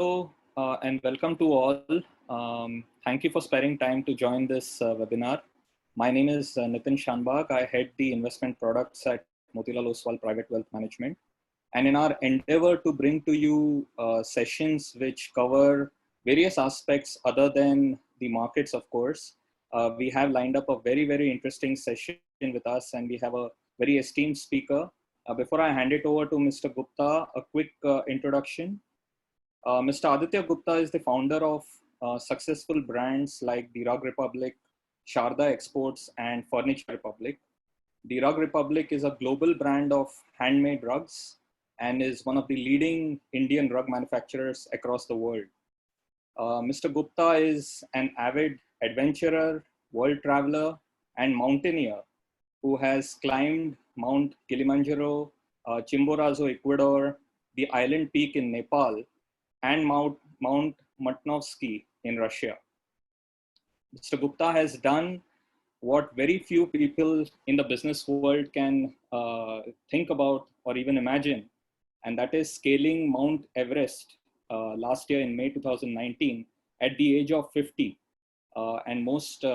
And welcome to all. Thank you for sparing time to join this webinar. My name is Nitin Shanbag. I head the investment products at Motilal Oswal Private Wealth Management. And in our endeavor to bring to you sessions which cover various aspects other than the markets, of course, we have lined up a very, very interesting session with us, and we have a very esteemed speaker. Before I hand it over to Mr. Gupta, a quick introduction. Mr. Aditya Gupta is the founder of successful brands like The Rug Republic, Sharda Exports, and Furniture Republic. The Rug Republic is a global brand of handmade rugs and is one of the leading Indian rug manufacturers across the world. Mr. Gupta is an avid adventurer, world traveler, and mountaineer who has climbed Mount Kilimanjaro, Chimborazo, Ecuador, the Island Peak in Nepal, and Mount Matnovsky in Russia. Mr. Gupta has done what very few people in the business world can think about or even imagine, and that is scaling Mount Everest last year in May 2019 at the age of 50. And most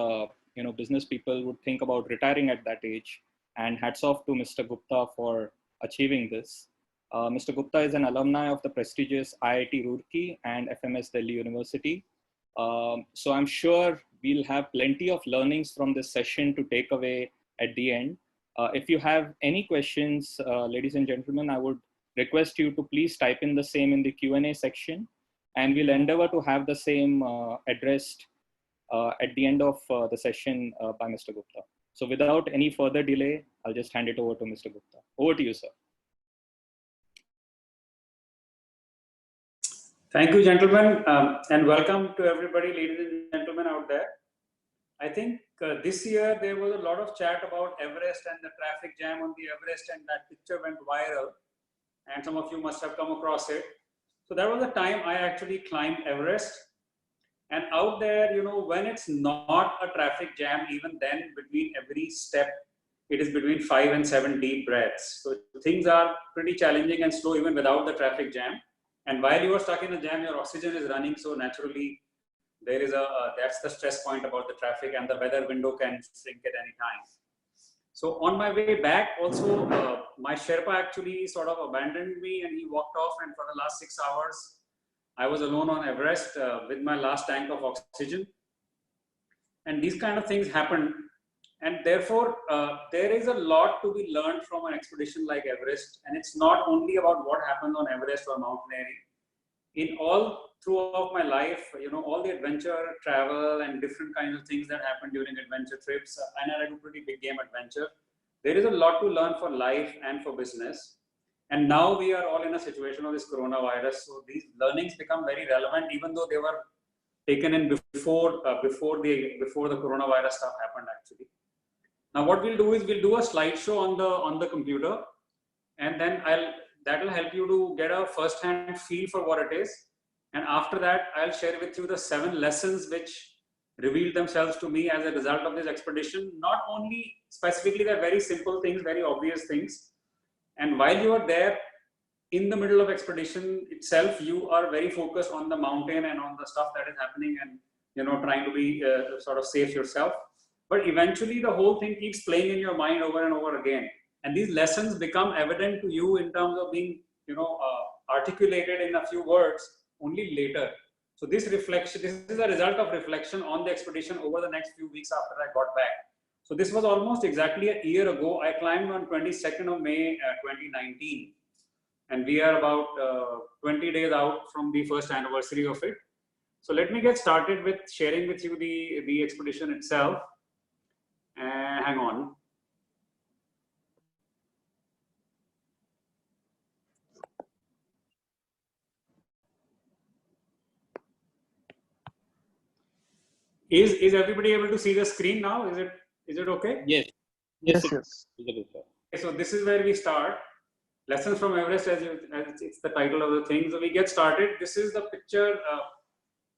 business people would think about retiring at that age, and hats off to Mr. Gupta for achieving this. Mr. Gupta is an alumni of the prestigious IIT Roorkee and FMS Delhi University. So I'm sure we'll have plenty of learnings from this session to take away at the end. If you have any questions, ladies and gentlemen, I would request you to please type in the same in the Q&A section, and we'll endeavor to have the same addressed at the end of the session by Mr. Gupta. So without any further delay, I'll just hand it over to Mr. Gupta. Over to you, sir. Thank you, gentlemen, and welcome to everybody, ladies and gentlemen out there. I think this year there was a lot of chat about Everest and the traffic jam on the Everest, and that picture went viral, and some of you must have come across it. So that was the time I actually climbed Everest. And out there, you know, when it's not a traffic jam, even then between every step, it is between 5 and 7 deep breaths. So things are pretty challenging and slow even without the traffic jam. And while you are stuck in a jam, your oxygen is running. So naturally, there is that's the stress point about the traffic, and the weather window can shrink at any time. So on my way back, also, my Sherpa actually sort of abandoned me and he walked off. And for the last 6 hours, I was alone on Everest with my last tank of oxygen. And these kind of things happened. And therefore, there is a lot to be learned from an expedition like Everest. And it's not only about what happens on Everest or mountaineering. In all throughout my life, you know, all the adventure, travel, and different kinds of things that happen during adventure trips, and I do pretty big game adventure. There is a lot to learn for life and for business. And now we are all in a situation of this coronavirus. So these learnings become very relevant, even though they were taken in before the coronavirus stuff happened actually. Now what we'll do is we'll do a slideshow on the computer, and then that will help you to get a first-hand feel for what it is. And after that, I'll share with you the 7 lessons which revealed themselves to me as a result of this expedition. Not only specifically, they're very simple things, very obvious things. And while you are there in the middle of expedition itself, you are very focused on the mountain and on the stuff that is happening, and you know, trying to be sort of safe yourself. But eventually the whole thing keeps playing in your mind over and over again. And these lessons become evident to you in terms of being, you know, articulated in a few words only later. So this reflection, this is a result of reflection on the expedition over the next few weeks after I got back. So this was almost exactly a year ago. I climbed on 22nd of May 2019. And we are about 20 days out from the first anniversary of it. So let me get started with sharing with you the expedition itself. Hang on. Is everybody able to see the screen now? Is it okay? Yes. Yes. Okay, so this is where we start. Lessons from Everest, as it's the title of the thing. So we get started. This is the picture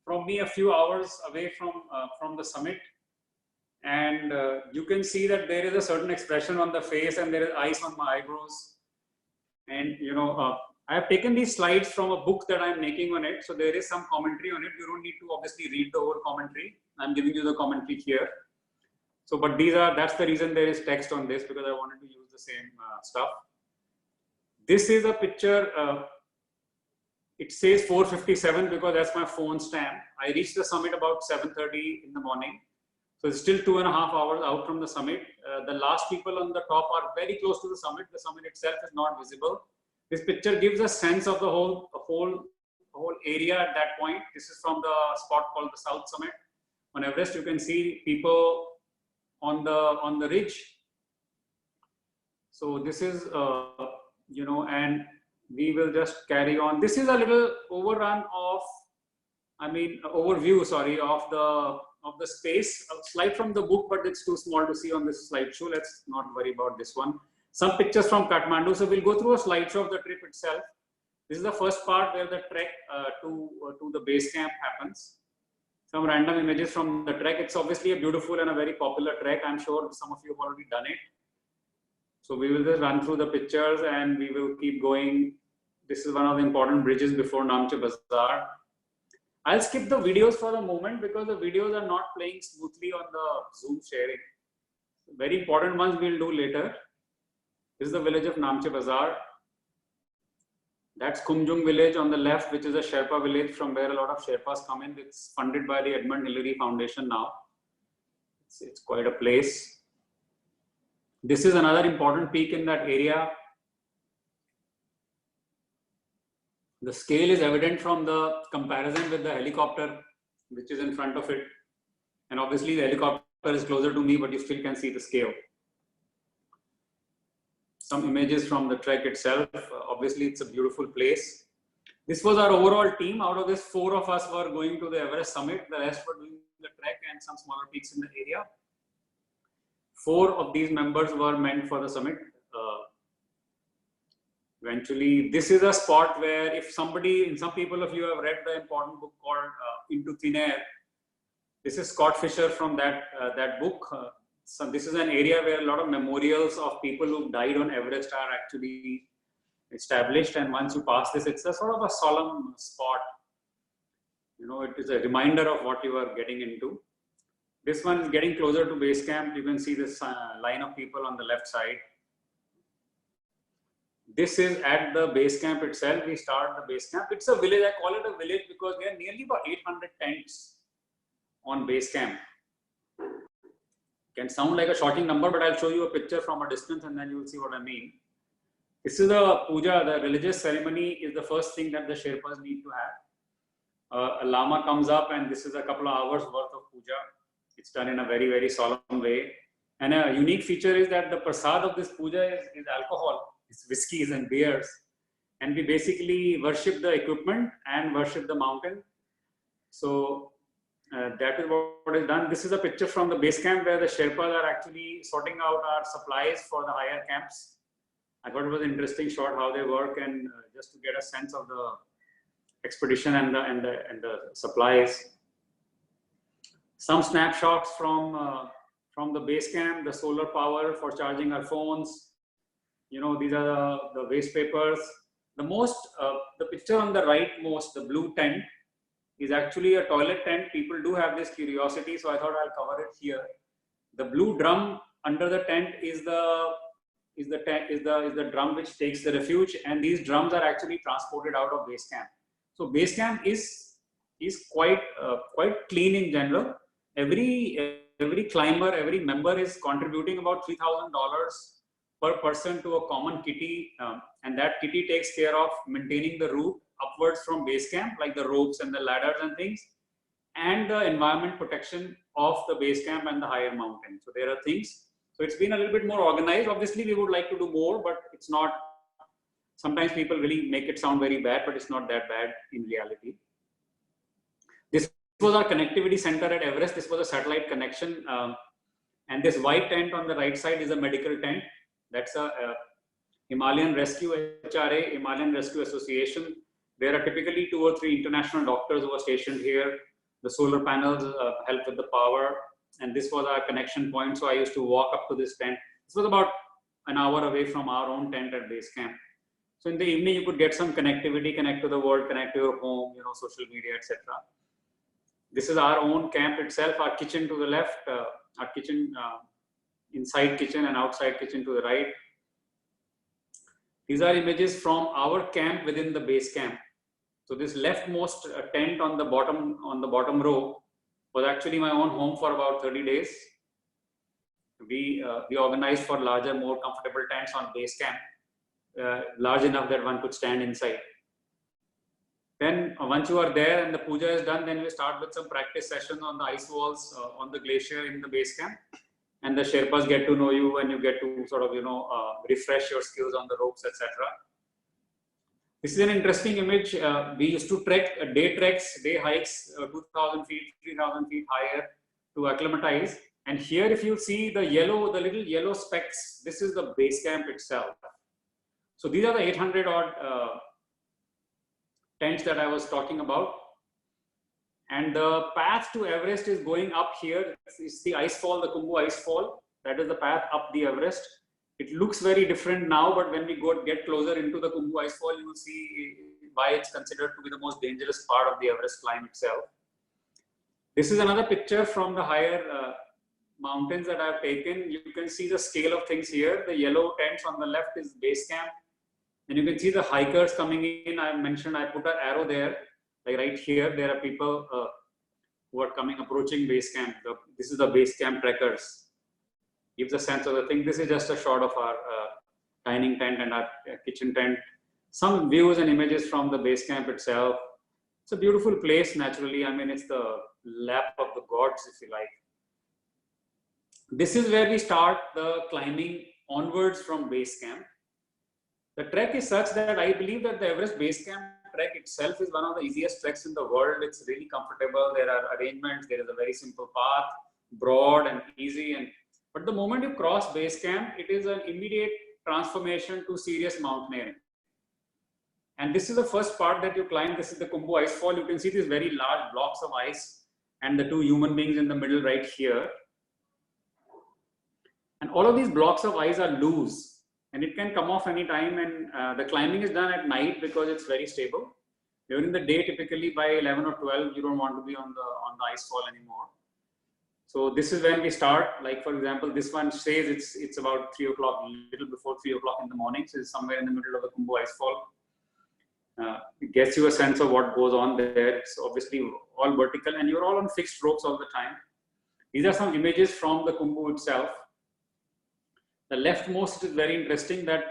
from me a few hours away from the summit. And you can see that there is a certain expression on the face, and there is ice on my eyebrows. And you know, I have taken these slides from a book that I'm making on it. So there is some commentary on it. You don't need to obviously read the whole commentary. I'm giving you the commentary here. So, but that's the reason there is text on this, because I wanted to use the same stuff. This is a picture. It says 4:57 because that's my phone stamp. I reached the summit about 7:30 in the morning. So it's still 2.5 hours out from the summit. The last people on the top are very close to the summit. The summit itself is not visible. This picture gives a sense of the whole area at that point. This is from the spot called the South Summit. On Everest, you can see people on the ridge. So this is, you know, and we will just carry on. This is a little overrun of, overview, sorry, of the space. A slide from the book, but it's too small to see on this slideshow. Let's not worry about this one. Some pictures from Kathmandu. So we'll go through a slideshow of the trip itself. This is the first part where the trek to the base camp happens. Some random images from the trek. It's obviously a beautiful and a very popular trek. I'm sure some of you have already done it. So we will just run through the pictures and we will keep going. This is one of the important bridges before Namche Bazaar. I'll skip the videos for a moment because the videos are not playing smoothly on the Zoom sharing. Very important ones we'll do later. This is the village of Namche Bazaar. That's Kumjung village on the left, which is a Sherpa village from where a lot of Sherpas come in. It's funded by the Edmund Hillary Foundation now. It's quite a place. This is another important peak in that area. The scale is evident from the comparison with the helicopter, which is in front of it. And obviously the helicopter is closer to me, but you still can see the scale. Some images from the trek itself. Obviously, it's a beautiful place. This was our overall team. Out of this, 4 of us were going to the Everest summit. The rest were doing the trek and some smaller peaks in the area. 4 of these members were meant for the summit. Eventually, this is a spot where if some people of you have read the important book called Into Thin Air. This is Scott Fisher from that book. So this is an area where a lot of memorials of people who died on Everest are actually established. And once you pass this, it's a sort of a solemn spot. You know, it is a reminder of what you are getting into. This one is getting closer to base camp. You can see this line of people on the left side. This is at the base camp itself. We start the base camp. It's a village. I call it a village because there are nearly about 800 tents on base camp. Can sound like a shocking number, but I'll show you a picture from a distance and then you will see what I mean. This is a puja. The religious ceremony is the first thing that the Sherpas need to have. A lama comes up and this is a couple of hours worth of puja. It's done in a very, very solemn way. And a unique feature is that the prasad of this puja is alcohol. It's whiskeys and beers. And we basically worship the equipment and worship the mountain. So that is what is done. This is a picture from the base camp where the Sherpas are actually sorting out our supplies for the higher camps. I thought it was an interesting shot how they work and just to get a sense of the expedition and the supplies. Some snapshots from the base camp, the solar power for charging our phones. You know, these are the waste papers. The picture on the right most, the blue tent, is actually a toilet tent. People do have this curiosity, so I thought I'll cover it here. The blue drum under the tent is the drum which takes the refuge, and these drums are actually transported out of base camp. So base camp is quite clean in general. Every climber, every member is contributing about $3,000 per person to a common kitty, and that kitty takes care of maintaining the route upwards from base camp, like the ropes and the ladders and things, and the environment protection of the base camp and the higher mountain. So there are things. So it's been a little bit more organized. Obviously, we would like to do more, but it's not. Sometimes people really make it sound very bad, but it's not that bad in reality. This was our connectivity center at Everest. This was a satellite connection. And this white tent on the right side is a medical tent. That's a Himalayan Rescue HRA, Himalayan Rescue Association. There are typically 2 or 3 international doctors who are stationed here. The solar panels help with the power. And this was our connection point. So I used to walk up to this tent. This was about an hour away from our own tent at base camp. So in the evening, you could get some connectivity, connect to the world, connect to your home, you know, social media, etc. This is our own camp itself, our kitchen to the left, our kitchen, inside kitchen and outside kitchen to the right. These are images from our camp within the base camp. So this leftmost tent on the bottom row was actually my own home for about 30 days. We organized for larger, more comfortable tents on base camp, large enough that one could stand inside. Then once you are there and the puja is done, then we start with some practice session on the ice walls on the glacier in the base camp. And the Sherpas get to know you and you get to sort of, you know, refresh your skills on the ropes, etc. This is an interesting image. We used to trek day treks, day hikes, 2,000 feet, 3,000 feet higher to acclimatize. And here, if you see the yellow, the little yellow specks, this is the base camp itself. So these are the 800 odd tents that I was talking about. And the path to Everest is going up here. It's the ice fall, the Khumbu ice fall. That is the path up the Everest. It looks very different now, but when we get closer into the Khumbu ice fall, you will see why it's considered to be the most dangerous part of the Everest climb itself. This is another picture from the higher mountains that I've taken. You can see the scale of things here. The yellow tents on the left is base camp. And you can see the hikers coming in. I mentioned, I put an arrow there. Like right here, there are people who are approaching base camp. This is the base camp trekkers. Gives a sense of the thing. This is just a shot of our dining tent and our kitchen tent. Some views and images from the base camp itself. It's a beautiful place, naturally. I mean, it's the lap of the gods, if you like. This is where we start the climbing onwards from base camp. The trek is such that I believe that the Everest base camp trek itself is one of the easiest treks in the world. It's really comfortable. There are arrangements. There is a very simple path, broad and easy. But the moment you cross base camp, it is an immediate transformation to serious mountaineering. And this is the first part that you climb. This is the Khumbu ice fall. You can see these very large blocks of ice and the two human beings in the middle right here. And all of these blocks of ice are loose. And it can come off anytime, and the climbing is done at night because it's very stable. During the day, typically by 11 or 12, you don't want to be on the ice fall anymore. So this is when we start. Like for example, this one says it's about 3 o'clock, little before 3 o'clock in the morning. So it's somewhere in the middle of the Khumbu ice fall. It gets you a sense of what goes on there. It's obviously all vertical, and you're all on fixed ropes all the time. These are some images from the Khumbu itself. The leftmost is very interesting, that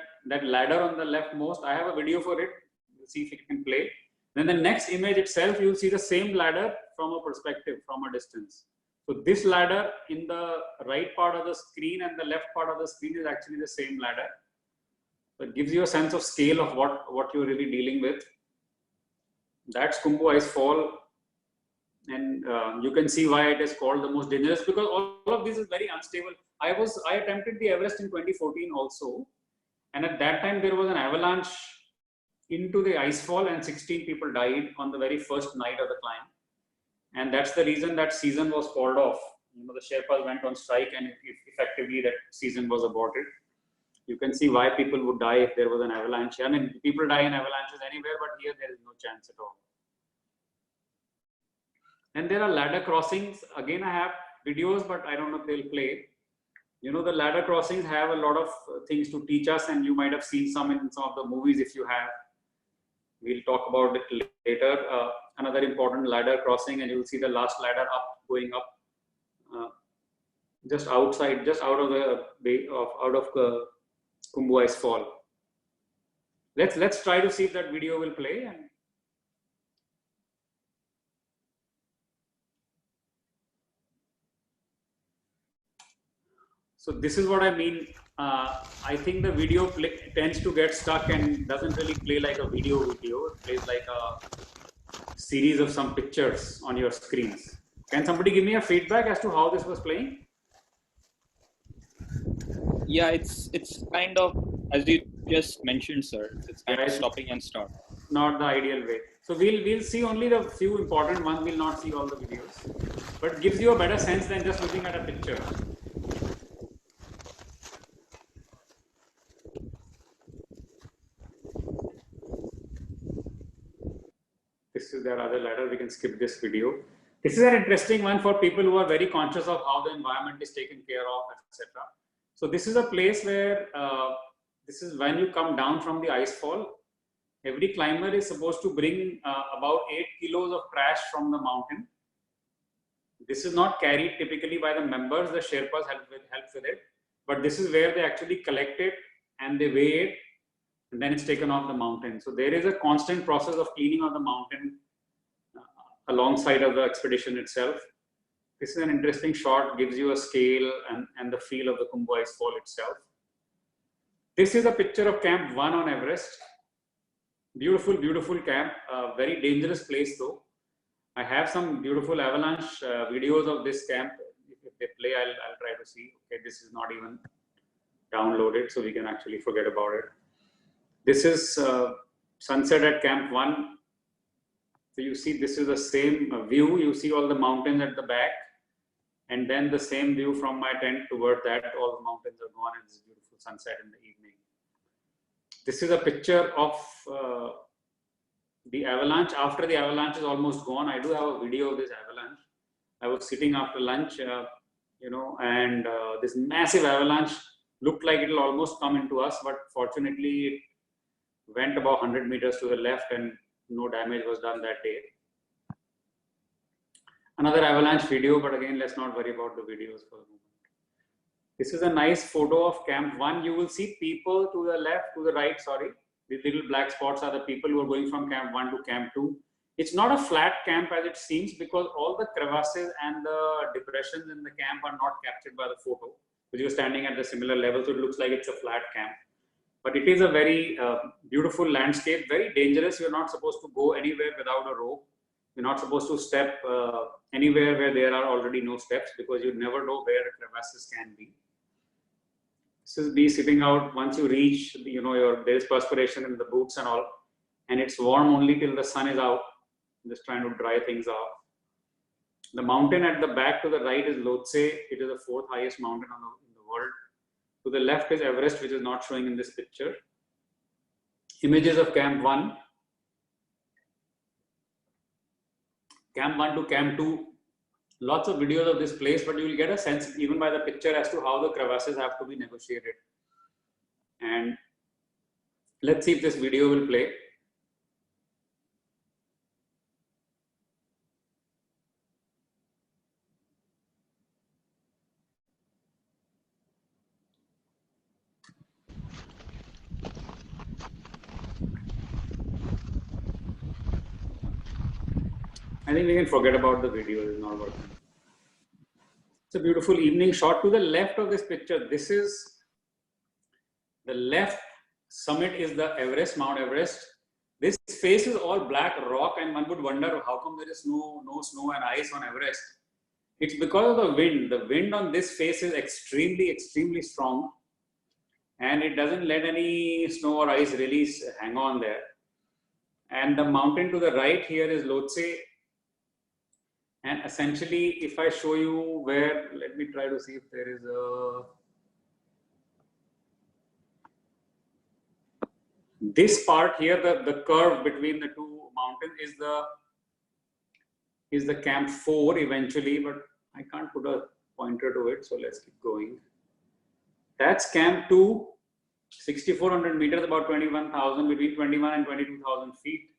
ladder on the leftmost. I have a video for it. We'll see if it can play. Then the next image itself, you'll see the same ladder from a perspective, from a distance. So this ladder in the right part of the screen and the left part of the screen is actually the same ladder. So it gives you a sense of scale of what you're really dealing with. That's Khumbu ice fall. And you can see why it is called the most dangerous, because all of this is very unstable. I attempted the Everest in 2014 also, and at that time there was an avalanche into the ice fall and 16 people died on the very first night of the climb. And that's the reason that season was called off. You know, the Sherpas went on strike, and effectively that season was aborted. You can see why people would die if there was an avalanche. I mean, people die in avalanches anywhere, but here there is no chance at all. And there are ladder crossings. Again, I have videos, but I don't know if they'll play. You know, the ladder crossings have a lot of things to teach us, and you might have seen some in some of the movies if you have. We'll talk about it later. Another important ladder crossing, and you'll see the last ladder up, going up, just outside, just out of the Khumbu ice fall. Let's try to see if that video will play. And so this is what I mean. I think the video tends to get stuck and doesn't really play like a video. It plays like a series of some pictures on your screens. Can somebody give me a feedback as to how this was playing? Yeah, it's kind of, as you just mentioned, sir, it's kind of stopping and start. Not the ideal way. So we'll see only the few important ones. We'll not see all the videos, but it gives you a better sense than just looking at a picture. there are other ladders. We can skip this video. This is an interesting one for people who are very conscious of how the environment is taken care of, etc. So this is a place where this is when you come down from the ice fall. Every climber is supposed to bring about 8 kilos of trash from the mountain. This is not carried typically by the members. The Sherpas help with it, but this is where they actually collect it and they weigh it, and then it's taken off the mountain. So there is a constant process of cleaning of the mountain alongside of the expedition itself. This is an interesting shot, gives you a scale and the feel of the Khumbu Ice Fall itself. This is a picture of Camp 1 on Everest. Beautiful, beautiful camp, very dangerous place though. I have some beautiful avalanche videos of this camp. If they play, I'll try to see. Okay, this is not even downloaded, so we can actually forget about it. This is sunset at Camp 1. So you see, this is the same view. You see all the mountains at the back, and then the same view from my tent toward that. All the mountains are gone, and it's a beautiful sunset in the evening. This is a picture of the avalanche. After the avalanche is almost gone, I do have a video of this avalanche. I was sitting after lunch, you know, and this massive avalanche looked like it will almost come into us, but fortunately it went about 100 meters to the left and no damage was done that day. Another avalanche video, but again, let's not worry about the videos for the moment. This is a nice photo of Camp 1. You will see people to the left, to the right, sorry. These little black spots are the people who are going from Camp 1 to Camp 2. It's not a flat camp as it seems, because all the crevasses and the depressions in the camp are not captured by the photo, because you're standing at the similar level, so it looks like it's a flat camp. But it is a very beautiful landscape, very dangerous. You're not supposed to go anywhere without a rope. You're not supposed to step anywhere where there are already no steps, because you never know where the crevasses can be. This is me sitting out. Once you reach, you know, there is perspiration in the boots and all, and it's warm only till the sun is out. I'm just trying to dry things off. The mountain at the back to the right is Lhotse. It is the 4th highest mountain in the world. To the left is Everest, which is not showing in this picture. Images of Camp 1. Camp 1 to Camp 2. Lots of videos of this place, but you will get a sense even by the picture as to how the crevasses have to be negotiated. And let's see if this video will play. I think we can forget about the video, it's not working. It's a beautiful evening shot. To the left of this picture, this is the left summit is the Everest, Mount Everest. This face is all black rock, and one would wonder how come there is no snow and ice on Everest. It's because of the wind. The wind on this face is extremely, extremely strong, and it doesn't let any snow or ice really hang on there. And the mountain to the right here is Lhotse. And essentially, if I show you where, let me try to see if there is a... This part here, the curve between the two mountains is the Camp 4 eventually, but I can't put a pointer to it, so let's keep going. That's Camp 2, 6,400 meters, about 21,000, between 21 and 22,000 feet.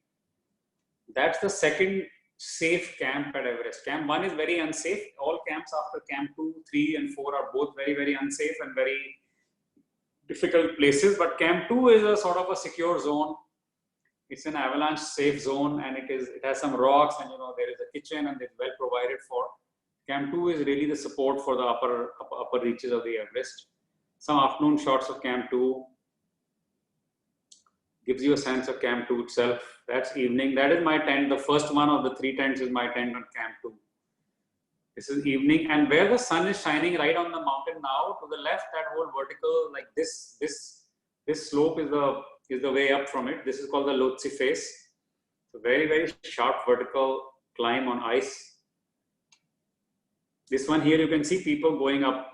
That's the second safe camp at Everest. Camp 1 is very unsafe. All camps after Camp 2, 3 and 4 are both very, very unsafe and very difficult places. But Camp 2 is a sort of a secure zone. It's an avalanche safe zone, and it has some rocks, and you know, there is a kitchen and it's well provided for. Camp 2 is really the support for the upper reaches of the Everest. Some afternoon shots of Camp 2. Gives you a sense of Camp 2 itself. That's evening. That is my tent. The first one of the 3 tents is my tent on Camp 2. This is evening, and where the sun is shining right on the mountain now, to the left, that whole vertical, like this slope is the way up from it. This is called the Lhotse face. So very, very sharp vertical climb on ice. This one here, you can see people going up.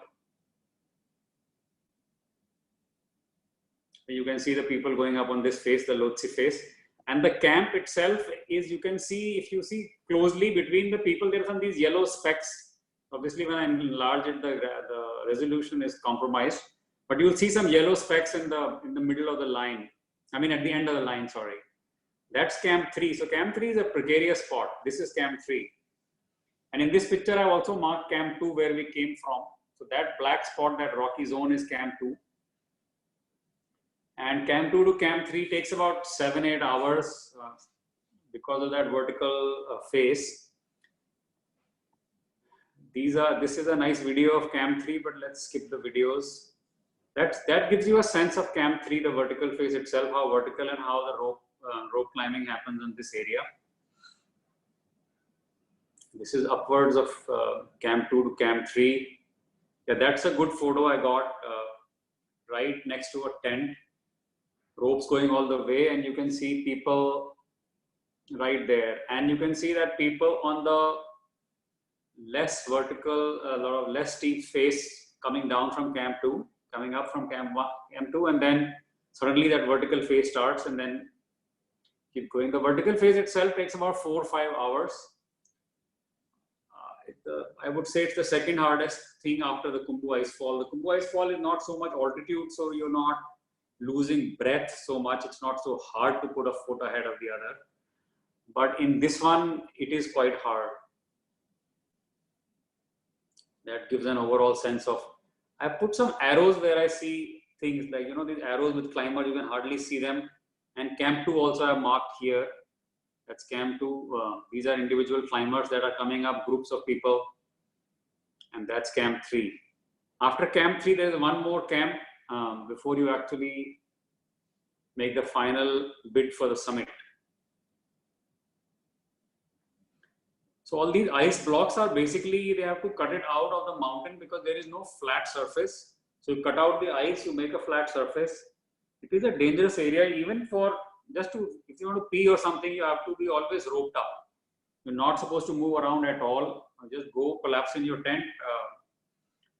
You can see the people going up on this face, the Lhotse face. And the camp itself is, you can see, if you see closely between the people, there are some these yellow specks. Obviously, when I enlarge it, the resolution is compromised. But you'll see some yellow specks in the middle of the line. I mean, at the end of the line, sorry. That's Camp 3. So Camp 3 is a precarious spot. This is Camp 3. And in this picture, I also marked Camp 2 where we came from. So that black spot, that rocky zone is Camp 2. And Camp 2 to Camp 3 takes about 7-8 hours because of that vertical face. This is a nice video of Camp 3, but let's skip the videos. That gives you a sense of Camp 3, the vertical face itself, how vertical and how the rope climbing happens in this area. This is upwards of Camp 2 to Camp 3. Yeah, that's a good photo I got right next to a tent. Ropes going all the way, and you can see people right there. And you can see that people on the less vertical, a lot of less steep face coming down from Camp 2, coming up from Camp 2, and then suddenly that vertical phase starts and then keep going. The vertical phase itself takes about 4 or 5 hours. I would say it's the second hardest thing after the Khumbu Ice Fall. The Khumbu Ice Fall is not so much altitude, so you're not losing breath so much. It's not so hard to put a foot ahead of the other. But in this one, it is quite hard. That gives an overall sense of, I put some arrows where I see things like, you know, these arrows with climbers, you can hardly see them. And Camp 2 also I have marked here. That's Camp 2. These are individual climbers that are coming up, groups of people. And that's Camp 3. After Camp 3, there is one more camp before you actually make the final bid for the summit. So all these ice blocks are basically, they have to cut it out of the mountain because there is no flat surface. So you cut out the ice, you make a flat surface. It is a dangerous area even for just to, if you want to pee or something, you have to be always roped up. You're not supposed to move around at all. Just go collapse in your tent,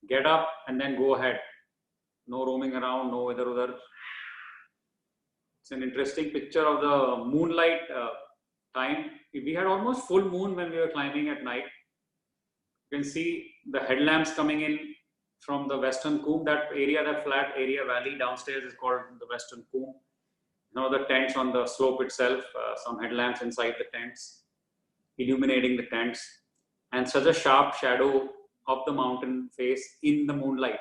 get up and then go ahead. No roaming around, no idhar udhar. It's an interesting picture of the moonlight time. We had almost full moon when we were climbing at night. You can see the headlamps coming in from the Western Coombs. That area, that flat area valley downstairs is called the Western Coombs. Now the tents on the slope itself, some headlamps inside the tents, illuminating the tents, and such a sharp shadow of the mountain face in the moonlight.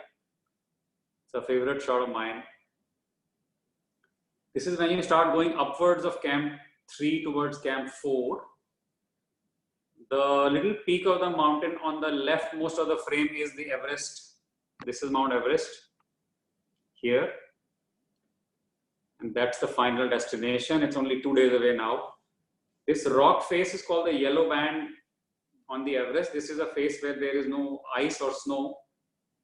It's a favorite shot of mine. This is when you start going upwards of Camp 3 towards Camp 4. The little peak of the mountain on the leftmost of the frame is the Everest. This is Mount Everest here. And that's the final destination. It's only 2 days away now. This rock face is called the yellow band on the Everest. This is a face where there is no ice or snow,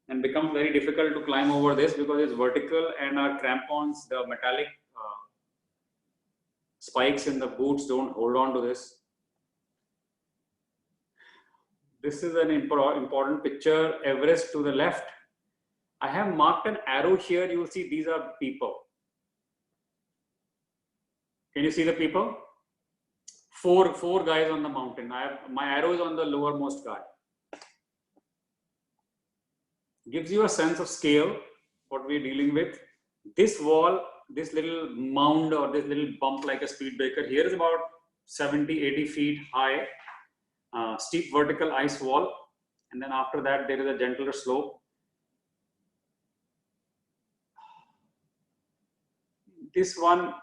and becomes very difficult to climb over this because it's vertical and our crampons, the metallic spikes in the boots don't hold on to this. This is an important picture. Everest to the left. I have marked an arrow here. You will see these are people. Can you see the people? Four guys on the mountain. My arrow is on the lowermost guy. Gives you a sense of scale, what we're dealing with. This wall, this little mound or this little bump like a speed breaker here is about 70-80 feet high, steep vertical ice wall. And then after that, there is a gentler slope. This one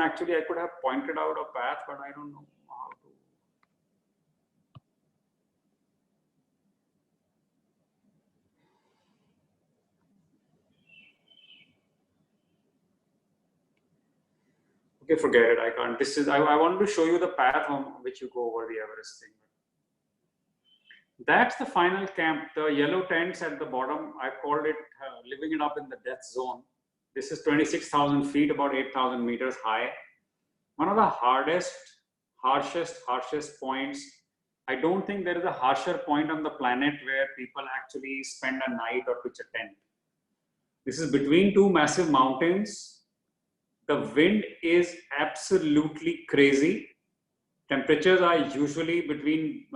actually I could have pointed out a path, but I don't know how to. Okay, forget it. I can't. This is. I wanted to show you the path on which you go over the Everest thing. That's the final camp. The yellow tents at the bottom. I called it living it up in the death zone. This is 26,000 feet, about 8,000 meters high. One of the harshest points. I don't think there is a harsher point on the planet where people actually spend a night or pitch a tent. This is between two massive mountains. The wind is absolutely crazy. Temperatures are usually between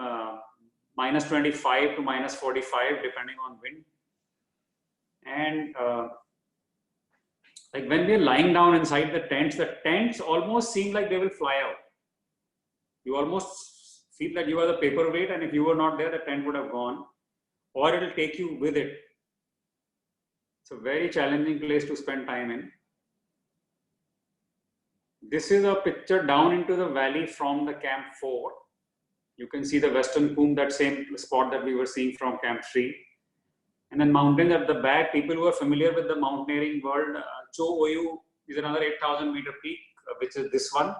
minus 25 to minus 45 depending on wind. And like when we're lying down inside the tents almost seem like they will fly out. You almost feel that you are the paperweight, and if you were not there, the tent would have gone, or it'll take you with it. It's a very challenging place to spend time in. This is a picture down into the valley from the Camp 4. You can see the Western Coombs, that same spot that we were seeing from Camp 3. And then mountains at the back. People who are familiar with the mountaineering world, Cho Oyu is another 8,000 meter peak, which is this one,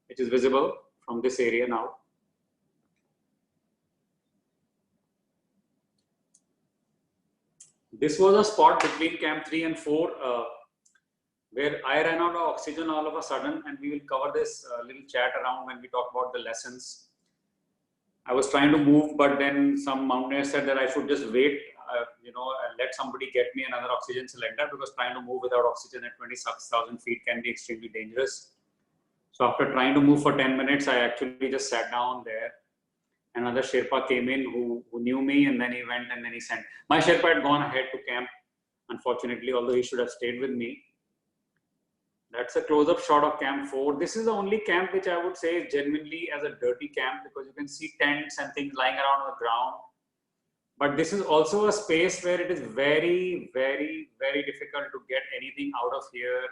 which is visible from this area now. This was a spot between Camp 3 and 4 where I ran out of oxygen all of a sudden, and we will cover this little chat around when we talk about the lessons. I was trying to move, but then some mountaineers said that I should just wait, and let somebody get me another oxygen cylinder, because trying to move without oxygen at 26,000 feet can be extremely dangerous. So after trying to move for 10 minutes, I actually just sat down there. Another Sherpa came in who knew me, and then he went and then he sent. My Sherpa had gone ahead to camp, unfortunately, although he should have stayed with me. That's a close-up shot of Camp 4. This is the only camp which I would say is genuinely as a dirty camp, because you can see tents and things lying around on the ground. But this is also a space where it is very, very, very difficult to get anything out of here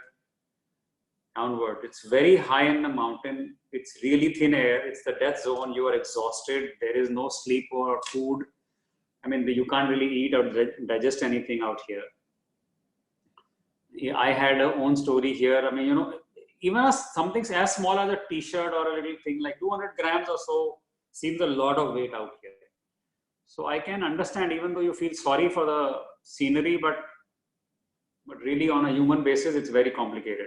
downward. It's very high in the mountain. It's really thin air. It's the death zone. You are exhausted. There is no sleep or food. I mean, you can't really eat or digest anything out here. I had a own story here. I mean, even something as small as a t-shirt or a little thing like 200 grams or so seems a lot of weight out here. So I can understand, even though you feel sorry for the scenery, but really on a human basis, it's very complicated.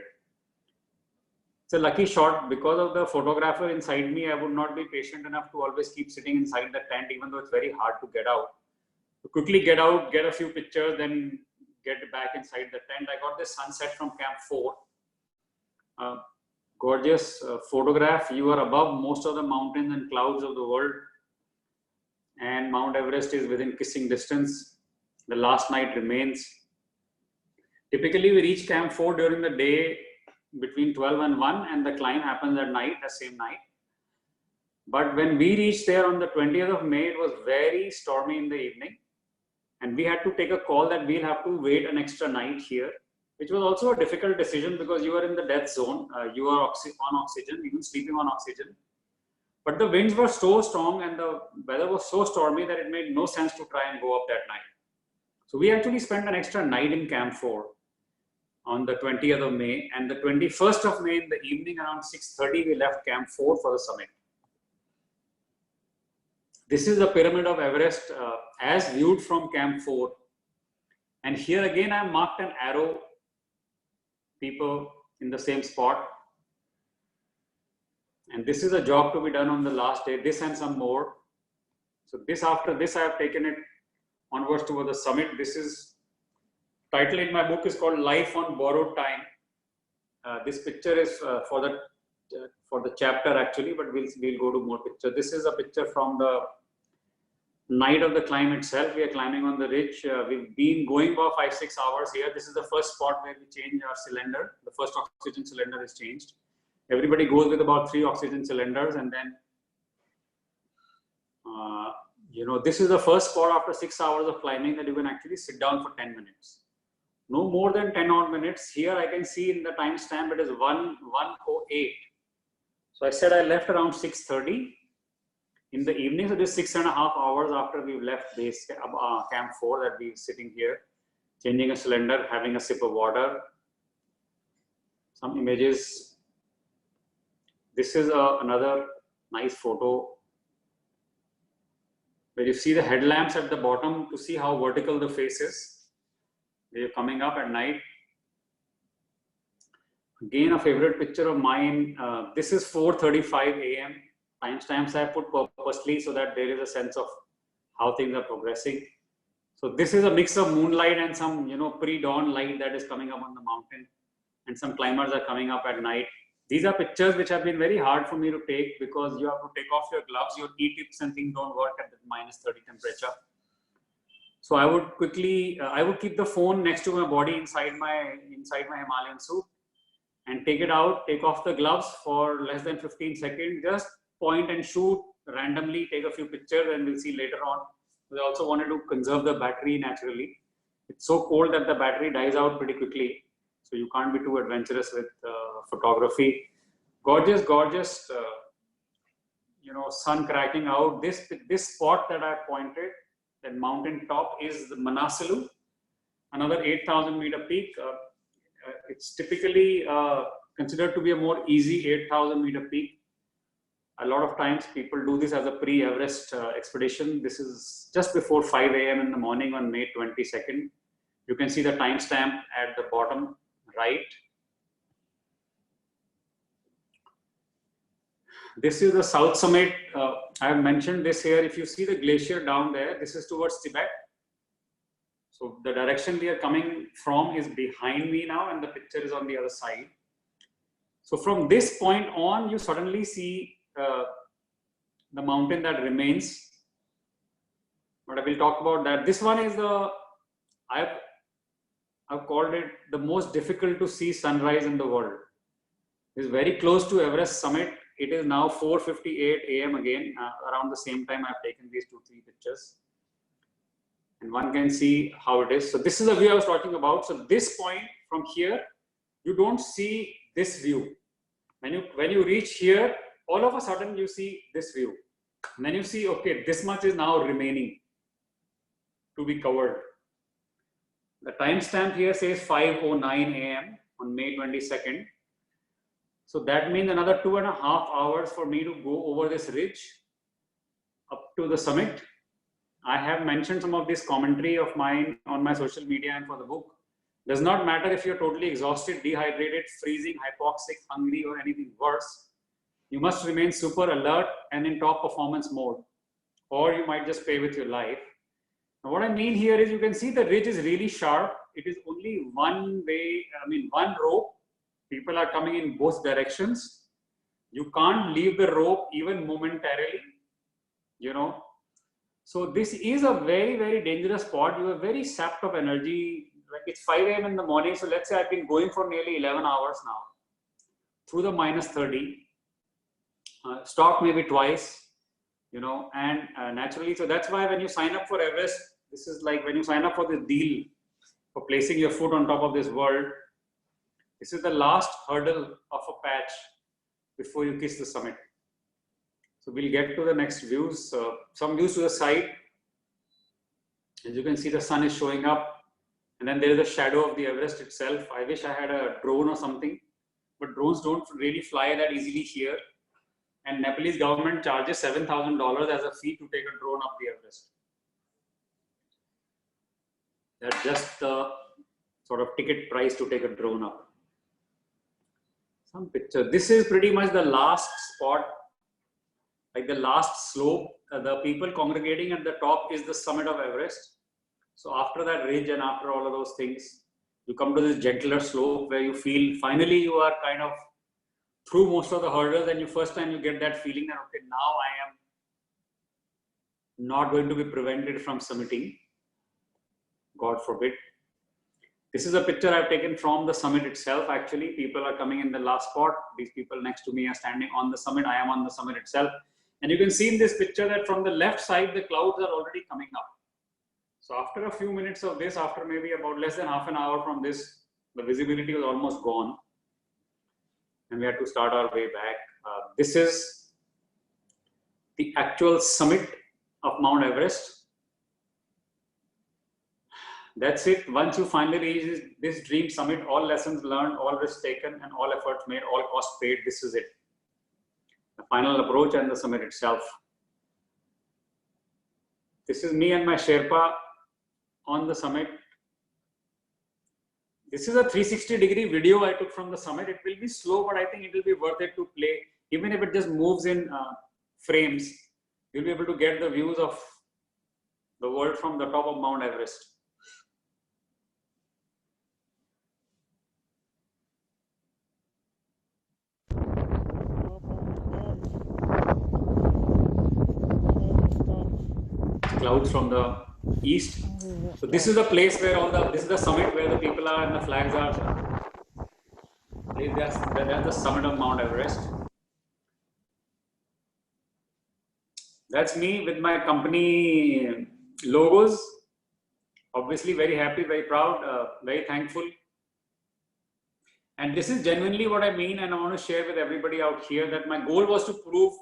It's a lucky shot. Because of the photographer inside me, I would not be patient enough to always keep sitting inside the tent, even though it's very hard to get out. To quickly get out, get a few pictures, then get back inside the tent. I got this sunset from Camp 4. Gorgeous photograph. You are above most of the mountains and clouds of the world, and Mount Everest is within kissing distance. The last night remains. Typically, we reach Camp 4 during the day between 12 and 1, and the climb happens at night, the same night. But when we reached there on the 20th of May, it was very stormy in the evening. And we had to take a call that we'll have to wait an extra night here, which was also a difficult decision, because you are in the death zone. You are on oxygen, even sleeping on oxygen. But the winds were so strong and the weather was so stormy that it made no sense to try and go up that night. So we actually spent an extra night in Camp 4 on the 20th of May. And the 21st of May in the evening around 6:30, we left Camp 4 for the summit. This is the pyramid of Everest as viewed from Camp 4. And here again, I marked an arrow, people in the same spot. And this is a job to be done on the last day, this and some more. So after this, I have taken it onwards toward the summit. This is, title in my book is called Life on Borrowed Time. This picture is for the chapter actually, but we'll go to more pictures. This is a picture from the night of the climb itself. We are climbing on the ridge. We've been going about 5-6 hours here. This is the first spot where we change our cylinder. The first oxygen cylinder is changed. Everybody goes with about 3 oxygen cylinders, and then this is the first spot after 6 hours of climbing that you can actually sit down for 10 minutes. No more than 10 odd minutes. Here I can see in the timestamp it is 1:08. So I said I left around 6:30 in the evening. So this 6.5 hours after we've left base Camp 4 that we're sitting here, changing a cylinder, having a sip of water. Some images. This is another nice photo where you see the headlamps at the bottom to see how vertical the face is. They're coming up at night. Again, a favorite picture of mine. This is 4:35 a.m. Timestamps I put purposely so that there is a sense of how things are progressing. So this is a mix of moonlight and some, pre-dawn light that is coming up on the mountain. and some climbers are coming up at night. These are pictures which have been very hard for me to take because you have to take off your gloves, your e-tips and things don't work at the -30 temperature. So I would quickly, I would keep the phone next to my body inside my Himalayan suit and take it out, take off the gloves for less than 15 seconds, just point and shoot randomly, take a few pictures, and we'll see later on. We also wanted to conserve the battery naturally. It's so cold that the battery dies out pretty quickly. So you can't be too adventurous with photography. Gorgeous, gorgeous, sun cracking out. This spot that I pointed, that mountain top, is the Manaslu, another 8,000 meter peak. It's typically considered to be a more easy 8,000 meter peak. A lot of times people do this as a pre-Everest expedition. This is just before 5 a.m. in the morning on May 22nd. You can see the timestamp at the bottom right. This is the south summit. I have mentioned this here. If you see the glacier down there, this is towards Tibet. So the direction we are coming from is behind me now, and the picture is on the other side. So from this point on, you suddenly see the mountain that remains. But I will talk about that. This one is I've called it the most difficult to see sunrise in the world. It's very close to Everest summit. It is now 4:58 a.m. again. Around the same time, I've taken these 2-3 pictures. And one can see how it is. So this is the view I was talking about. So this point from here, you don't see this view. When you reach here, all of a sudden you see this view. And then you see, okay, this much is now remaining to be covered. The timestamp here says 5:09 a.m. on May 22nd. So that means another 2.5 hours for me to go over this ridge up to the summit. I have mentioned some of this commentary of mine on my social media and for the book. Does not matter if you're totally exhausted, dehydrated, freezing, hypoxic, hungry, or anything worse. You must remain super alert and in top performance mode, or you might just pay with your life. Now, what I mean here is you can see the ridge is really sharp. It is only one way, one rope. People are coming in both directions. You can't leave the rope even momentarily, So this is a very, very dangerous spot. You are very sapped of energy. Like it's 5 a.m. in the morning. So let's say I've been going for nearly 11 hours now through the -30. Stopped maybe twice, and naturally. So that's why when you sign up for Everest, this is like when you sign up for the deal for placing your foot on top of this world. This is the last hurdle of a patch before you kiss the summit. So we'll get to the next views. Some views to the side. As you can see, the sun is showing up. And then there is a shadow of the Everest itself. I wish I had a drone or something. But drones don't really fly that easily here. And Nepalese government charges $7,000 as a fee to take a drone up the Everest. That's just the sort of ticket price to take a drone up. Some picture. This is pretty much the last spot, like the last slope. The people congregating at the top is the summit of Everest. So after that ridge and after all of those things, you come to this gentler slope where you feel finally you are kind of through most of the hurdles, and first time you get that feeling that, okay, now I am not going to be prevented from summiting. God forbid. This is a picture I've taken from the summit itself. Actually, people are coming in the last spot. These people next to me are standing on the summit. I am on the summit itself. And you can see in this picture that from the left side, the clouds are already coming up. So after a few minutes of this, after maybe about less than half an hour from this, the visibility was almost gone. And we had to start our way back. This is the actual summit of Mount Everest. That's it. Once you finally reach this dream summit, all lessons learned, all risks taken, and all efforts made, all costs paid, this is it. The final approach and the summit itself. This is me and my Sherpa on the summit. This is a 360-degree video I took from the summit. It will be slow, but I think it will be worth it to play. Even if it just moves in frames, you'll be able to get the views of the world from the top of Mount Everest. clouds from the east. So this is the place where this is the summit where the people are and the flags are. That's the summit of Mount Everest. That's me with my company logos. Obviously very happy, very proud, very thankful. And this is genuinely what I mean, and I want to share with everybody out here that my goal was to prove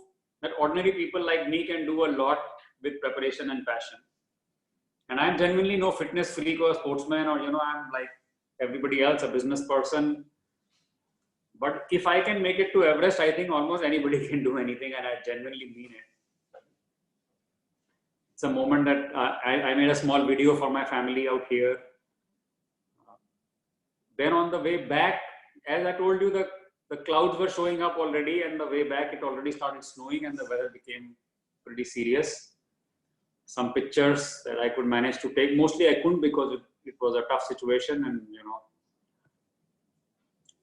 that ordinary people like me can do a lot with preparation and passion. And I'm genuinely no fitness freak or sportsman, or I'm like everybody else, a business person. But if I can make it to Everest, I think almost anybody can do anything, and I genuinely mean it. It's a moment that I made a small video for my family out here. Then on the way back, as I told you, the clouds were showing up already, and the way back it already started snowing and the weather became pretty serious. Some pictures that I could manage to take, mostly I couldn't because it was a tough situation, and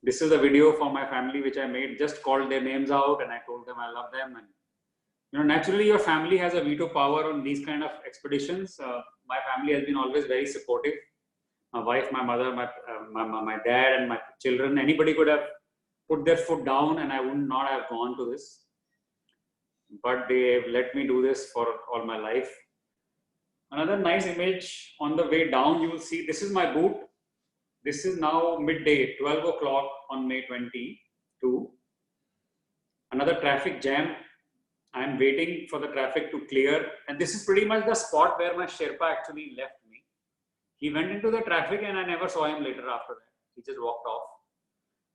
this is a video for my family which I made, just called their names out and I told them I love them. And naturally your family has a veto power on these kind of expeditions. My family has been always very supportive. My wife, my mother, my dad and my children, anybody could have put their foot down and I would not have gone to this. But they let me do this for all my life. Another nice image on the way down, you will see this is my boot. This is now midday, 12 o'clock on May 22. Another traffic jam. I'm waiting for the traffic to clear. And this is pretty much the spot where my Sherpa actually left me. He went into the traffic and I never saw him later after that. He just walked off.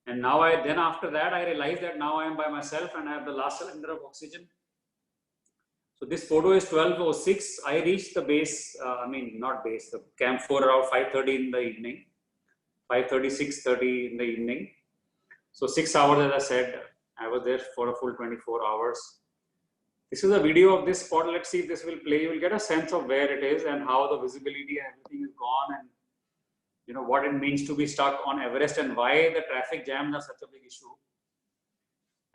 And now then after that, I realized that now I am by myself and I have the last cylinder of oxygen. So this photo is 12:06. I reached the base, the Camp 4 around 5:30 in the evening. 5:30, 6:30 in the evening. So 6 hours, as I said, I was there for a full 24 hours. This is a video of this spot. Let's see if this will play. You will get a sense of where it is and how the visibility and everything is gone, and what it means to be stuck on Everest and why the traffic jams are such a big issue.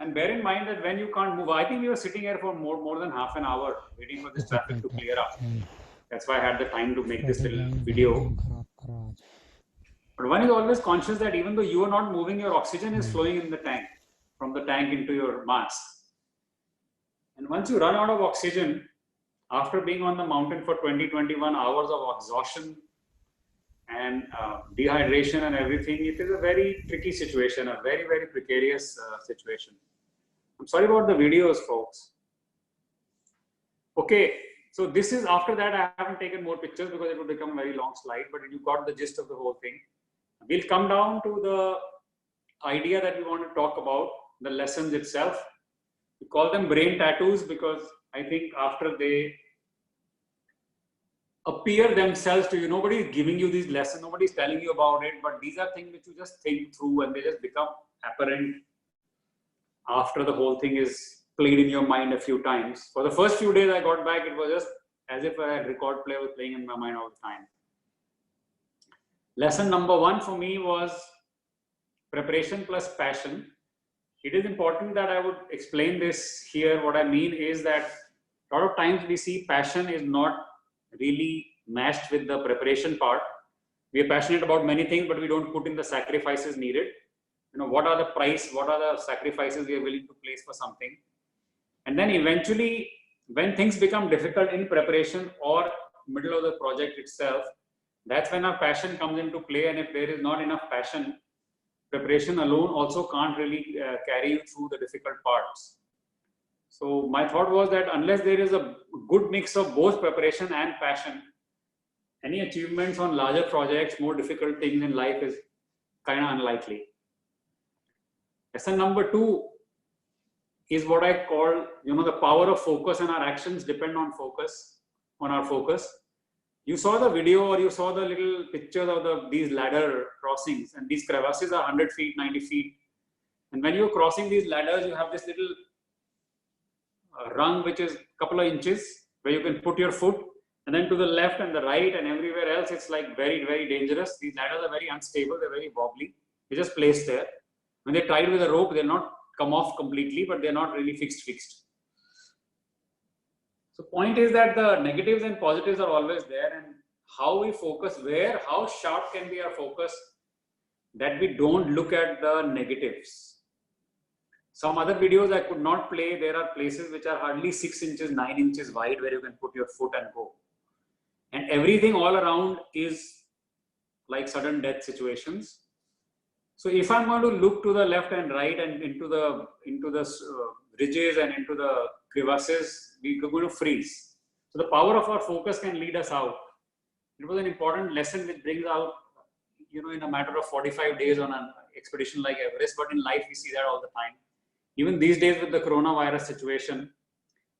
And bear in mind that when you can't move, I think we were sitting here for more than half an hour waiting for this traffic to clear up. That's why I had the time to make this little video. But one is always conscious that even though you are not moving, your oxygen is flowing in the tank, from the tank into your mask. And once you run out of oxygen, after being on the mountain for 20-21 hours of exhaustion and dehydration and everything, it is a very tricky situation, a very, very precarious situation. I'm sorry about the videos, folks. Okay, so this is after that. I haven't taken more pictures because it would become a very long slide, but you got the gist of the whole thing. We'll come down to the idea that we want to talk about, the lessons itself. We call them brain tattoos because I think after they appear themselves to you, nobody is giving you these lessons, nobody is telling you about it, but these are things which you just think through and they just become apparent after the whole thing is played in your mind a few times. For the first few days I got back, it was just as if a record player was playing in my mind all the time. Lesson number one for me was preparation plus passion. It is important that I would explain this here. What I mean is that a lot of times we see passion is not really matched with the preparation part. We are passionate about many things, but we don't put in the sacrifices needed. What are the price, what are the sacrifices we are willing to place for something? And then eventually, when things become difficult in preparation or middle of the project itself, that's when our passion comes into play. And if there is not enough passion, preparation alone also can't really carry you through the difficult parts. So my thought was that unless there is a good mix of both preparation and passion, any achievements on larger projects, more difficult things in life is kind of unlikely. Lesson number two is what I call, the power of focus, and our actions depend on focus, on our focus. You saw the video or you saw the little pictures of these ladder crossings, and these crevasses are 100 feet, 90 feet. And when you're crossing these ladders, you have this little rung which is a couple of inches where you can put your foot, and then to the left and the right and everywhere else, it's like very, very dangerous. These ladders are very unstable, they're very wobbly. They're just placed there. When they're tied with a rope, they'll not come off completely, but they're not really fixed. So point is that the negatives and positives are always there, and how we focus, where, how sharp can be our focus, that we don't look at the negatives. Some other videos I could not play. There are places which are hardly 6 inches, 9 inches wide where you can put your foot and go. And everything all around is like sudden death situations. So if I'm going to look to the left and right and into the ridges and into the crevasses, we're going to freeze. So the power of our focus can lead us out. It was an important lesson which brings out, you know, in a matter of 45 days on an expedition like Everest. But in life, we see that all the time. Even these days with the coronavirus situation,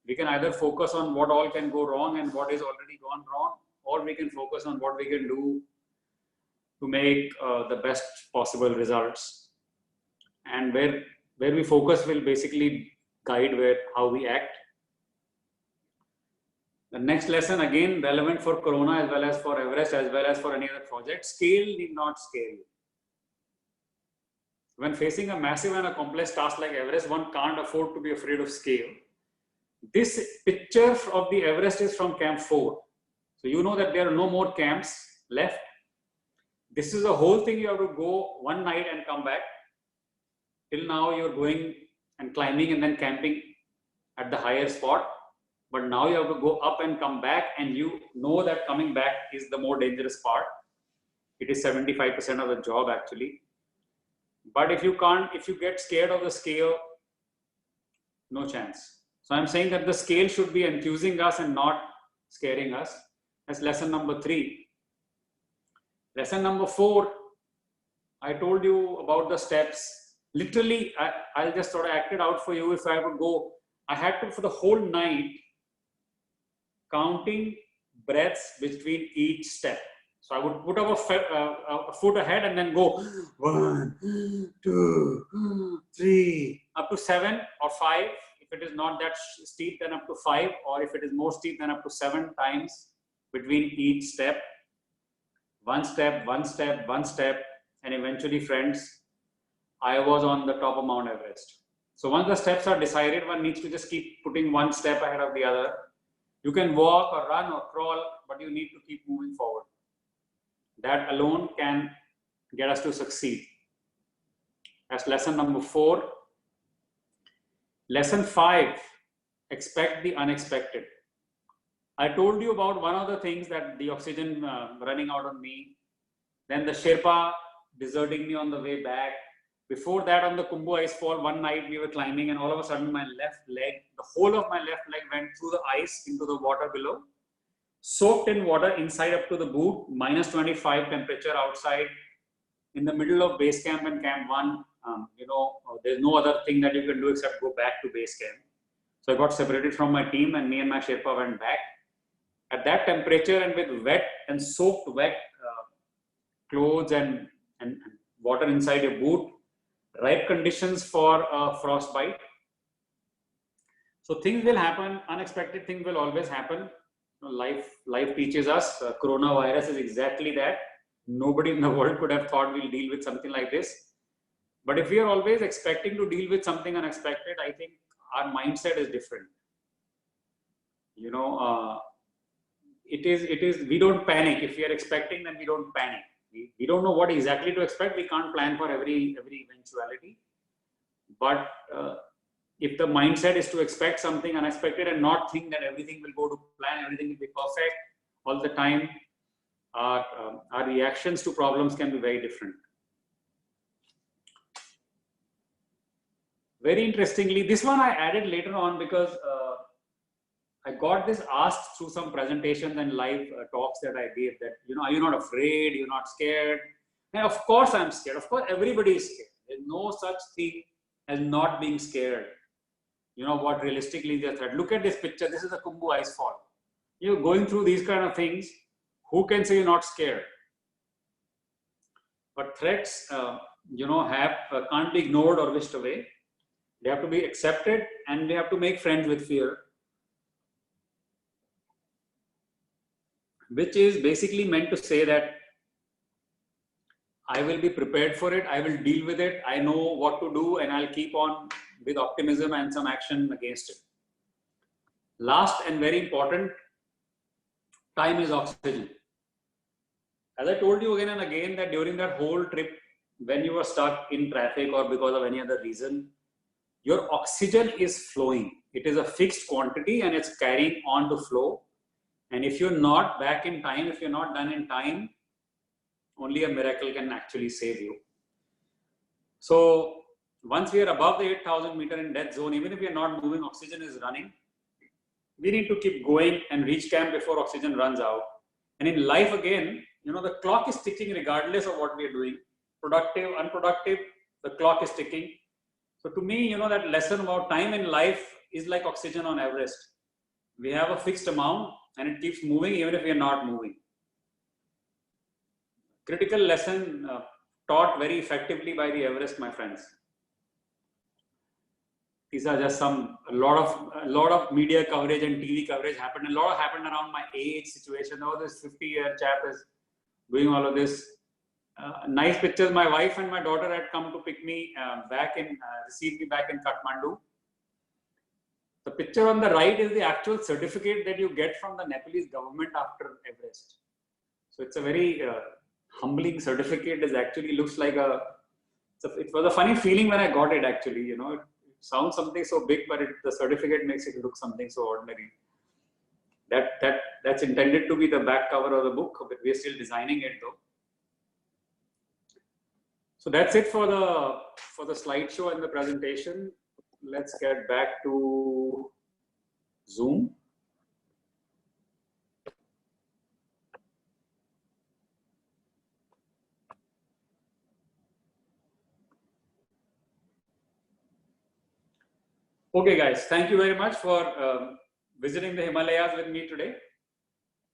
we can either focus on what all can go wrong and what is already gone wrong, or we can focus on what we can do to make the best possible results. And where we focus will basically guide how we act. The next lesson, again relevant for Corona as well as for Everest as well as for any other project: scale need not scare you. When facing a massive and a complex task like Everest, one can't afford to be afraid of scale. This picture of the Everest is from Camp 4. So you know that there are no more camps left. This is the whole thing. You have to go one night and come back. Till now you're going and climbing and then camping at the higher spot. But now you have to go up and come back, and you know that coming back is the more dangerous part. It is 75% of the job actually. But if you get scared of the scale, no chance. So I'm saying that the scale should be enthusing us and not scaring us. That's lesson number 3. Lesson number 4, I told you about the steps. Literally, I'll just sort of act it out for you. If I would go, I had to, for the whole night, counting breaths between each step. So I would put up a foot ahead and then go 1, 2, 3, up to 7 or 5. If it is not that steep, then up to 5, or if it is more steep, then up to 7 times between each step. One step, one step, one step, and eventually, friends, I was on the top of Mount Everest. So once the steps are decided, one needs to just keep putting one step ahead of the other. You can walk or run or crawl, but you need to keep moving forward. That alone can get us to succeed. That's lesson number 4. Lesson 5, expect the unexpected. I told you about one of the things, that the oxygen running out on me, then the Sherpa deserting me on the way back. Before that, on the Khumbu Icefall, one night we were climbing, and all of a sudden my left leg, the whole of my left leg went through the ice into the water below, soaked in water inside up to the boot, minus 25 temperature outside, in the middle of base camp and Camp 1. There's no other thing that you can do except go back to base camp. So I got separated from my team, and me and my Sherpa went back. At that temperature and with wet and soaked wet clothes and water inside your boot, ripe conditions for frostbite. So things will happen, unexpected things will always happen. Life teaches us. Coronavirus is exactly that. Nobody in the world could have thought we'll deal with something like this. But if we are always expecting to deal with something unexpected, I think our mindset is different. We don't panic. If we are expecting, then we don't panic. We don't know what exactly to expect. We can't plan for every eventuality. But if the mindset is to expect something unexpected and not think that everything will go to plan, everything will be perfect all the time, our reactions to problems can be very different. Very interestingly, this one I added later on because I got this asked through some presentations and live talks that I gave, that, are you not afraid? You're not scared? And of course I'm scared. Of course everybody is scared. There's no such thing as not being scared. What realistically is the threat? Look at this picture. This is the Khumbu Icefall. You're going through these kind of things. Who can say you're not scared? But threats, can't be ignored or wished away. They have to be accepted, and we have to make friends with fear, which is basically meant to say that I will be prepared for it. I will deal with it. I know what to do, and I'll keep on with optimism and some action against it. Last and very important, time is oxygen. As I told you again and again that during that whole trip, when you were stuck in traffic or because of any other reason, your oxygen is flowing. It is a fixed quantity and it's carrying on to flow. And if you're not back in time, if you're not done in time, only a miracle can actually save you. So once we are above the 8,000 meter in death zone, even if we are not moving, oxygen is running. We need to keep going and reach camp before oxygen runs out. And in life again, you know, the clock is ticking regardless of what we are doing. Productive, unproductive, the clock is ticking. So to me, you know, that lesson about time in life is like oxygen on Everest. We have a fixed amount and it keeps moving even if we are not moving. Critical lesson taught very effectively by the Everest, my friends. These are just a lot of media coverage and TV coverage happened. A lot happened around my age situation. Now this 50-year chap is doing all of this. Nice pictures. My wife and my daughter had come to pick me receive me back in Kathmandu. The picture on the right is the actual certificate that you get from the Nepalese government after Everest. So it's a very humbling certificate. It actually looks like it was a funny feeling when I got it actually, you know. It sounds something so big, but the certificate makes it look something so ordinary. That's intended to be the back cover of the book, but we're still designing it though. So that's it for the slideshow and the presentation. Let's get back to Zoom. Okay, guys, thank you very much for visiting the Himalayas with me today.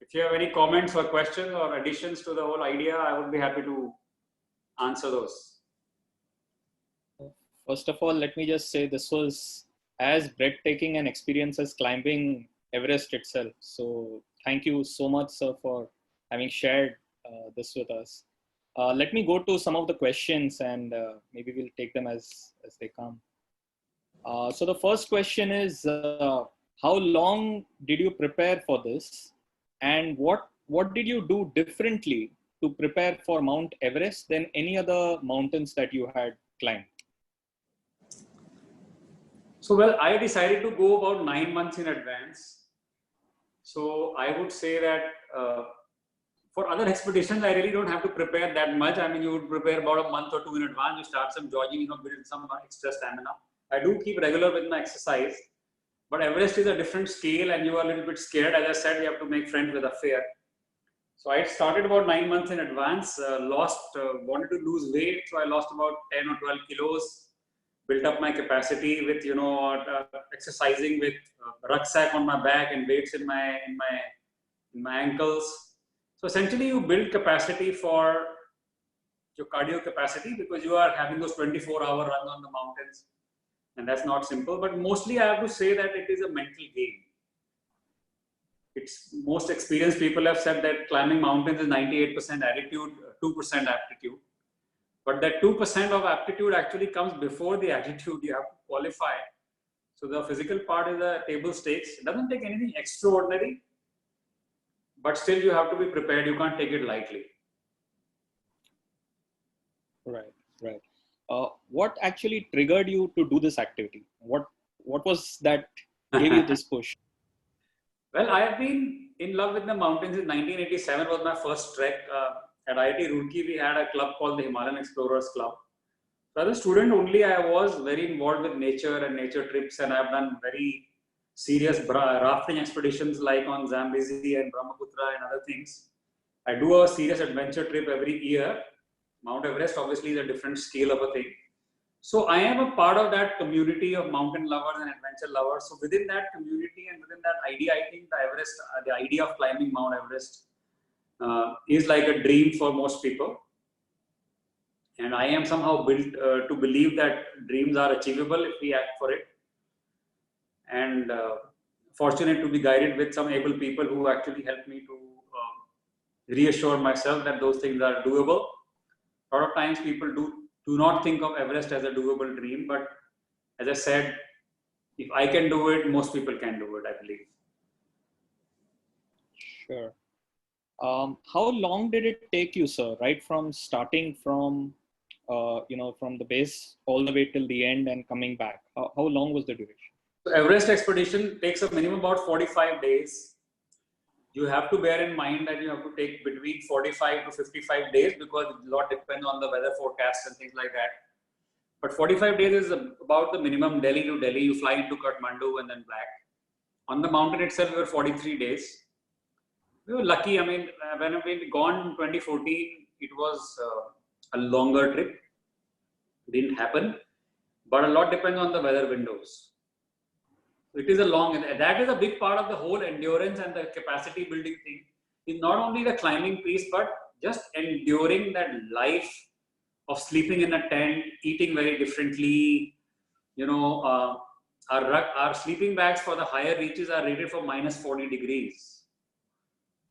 If you have any comments or questions or additions to the whole idea, I would be happy to answer those. First of all, let me just say this was as breathtaking an experience as climbing Everest itself. So thank you so much, sir, for having shared this with us. Let me go to some of the questions and maybe we'll take them as they come. So the first question is, how long did you prepare for this? And what did you do differently to prepare for Mount Everest than any other mountains that you had climbed? So, well, I decided to go about 9 months in advance. So I would say that for other expeditions, I really don't have to prepare that much. I mean, you would prepare about a month or two in advance. You start some jogging, you know, build some extra stamina. I do keep regular with my exercise, but Everest is a different scale and you are a little bit scared. As I said, you have to make friends with the fear. So I started about 9 months in advance, wanted to lose weight. So I lost about 10 or 12 kilos, built up my capacity with, you know, exercising with rucksack on my back and weights in my ankles. So essentially you build capacity for your cardio capacity because you are having those 24-hour runs on the mountains. And that's not simple, but mostly I have to say that it is a mental game. It's most experienced people have said that climbing mountains is 98% attitude, 2% aptitude. But that 2% of aptitude actually comes before the attitude. You have to qualify. So the physical part is a table stakes. It doesn't take anything extraordinary, but still you have to be prepared. You can't take it lightly. Right. What actually triggered you to do this activity? What was that gave you this push? Well, I have been in love with the mountains. In 1987 was my first trek. At IIT Roorkee, we had a club called the Himalayan Explorers Club. So as a student only, I was very involved with nature and nature trips, and I've done very serious rafting expeditions like on Zambezi and Brahmaputra and other things. I do a serious adventure trip every year. Mount Everest obviously is a different scale of a thing. So I am a part of that community of mountain lovers and adventure lovers. So within that community and within that idea, I think the idea of climbing Mount Everest is like a dream for most people. And I am somehow built to believe that dreams are achievable if we act for it. And fortunate to be guided with some able people who actually helped me to reassure myself that those things are doable. A lot of times people do not think of Everest as a doable dream, but as I said, if I can do it, most people can do it, I believe. Sure. How long did it take you, sir? Right from starting from, from the base all the way till the end and coming back. How long was the duration? So Everest expedition takes a minimum about 45 days. You have to bear in mind that you have to take between 45 to 55 days because a lot depends on the weather forecast and things like that. But 45 days is about the minimum. Delhi to Delhi, you fly into Kathmandu and then back. On the mountain itself, we were 43 days. We were lucky. I mean, when we gone in 2014, it was a longer trip. Didn't happen, but a lot depends on the weather windows. It is a long, that is a big part of the whole endurance and the capacity building thing. Is not only the climbing piece, but just enduring that life of sleeping in a tent, eating very differently. You know, our sleeping bags for the higher reaches are rated for minus 40 degrees.